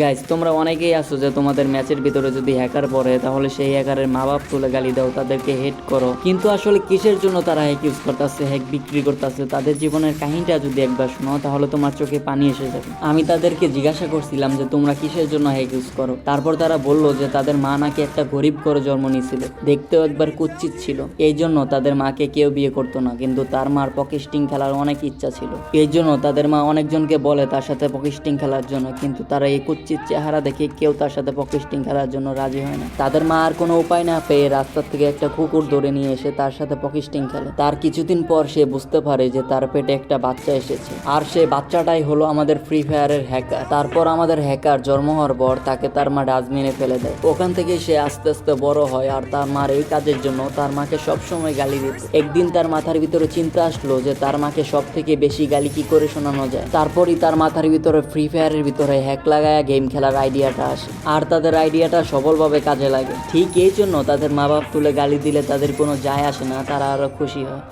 Guys, তোমরা অনেকেই আছো যে তোমাদের ম্যাচের ভিতরে যদি হ্যাকার পড়ে তাহলে সেই হ্যাকারের মা বাপ তুলে গালি দাও, তাদেরকে হেট করো। কিন্তু আসলে কিসের জন্য তারা হ্যাক ইউজ করতেছে, হ্যাক বিক্রি করতেছে, তাদের জীবনের কাহিনীটা যদি একবার শোনো তাহলে তোমার চোখে পানি এসে যাবে। আমি তাদেরকে জিজ্ঞাসা করছিলাম যে তোমরা কিসের জন্য হ্যাক ইউজ করো। তারপর তারা বললো যে তাদের মা নাকি একটা গরিব করে জন্ম নিয়েছিল, দেখতেও একবার কুৎসিত ছিল, এই জন্য তাদের মাকে কেউ বিয়ে করতো না। কিন্তু তার মার পকেস্টিং খেলার অনেক ইচ্ছা ছিল, এই জন্য তাদের মা অনেকজনকে বলে তার সাথে পকেস্টিং খেলার জন্য, কিন্তু তারা এই কুৎসিত চেহারা দেখে কেউ তার সাথে পকেস্টিং খেলার জন্য রাজি হয় না। তাদের মা আর কোনো উপায় না পেয়ে রাস্তার থেকে একটা কুকুর ধরে নিয়ে এসে তার সাথে পকেস্টিং খেলে। তার কিছুদিন পর সে বুঝতে পারে যে তার পেটে একটা বাচ্চা এসেছে, আর সে বাচ্চাটাই হলো আমাদের ফ্রি ফায়ারের হ্যাকার। তারপর আমাদের হ্যাকার জন্ম হওয়ার পর তাকে তার মা ডাস্টবিনে ফেলে দেয়। ওখান থেকে সে আস্তে আস্তে বড় হয়, আর তার মার এই কাজের জন্য তার মাকে সবসময় গালি দিত। একদিন তার মাথার ভিতরে চিন্তা আসলো যে তার মাকে সব থেকে বেশি গালি কি করে শোনানো যায়। তারপরই তার মাথার ভিতরে ফ্রি ফায়ারের ভিতরে হ্যাক লাগায়া গেম খেলার আইডিয়াটা আসে, আর তাদের আইডিয়াটা সফলভাবে কাজে লাগে। ঠিক এই জন্য তাদের মা বাপ তুলে গালি দিলে তাদের কোনো যায় আসে না, তারা আরো খুশি হয়।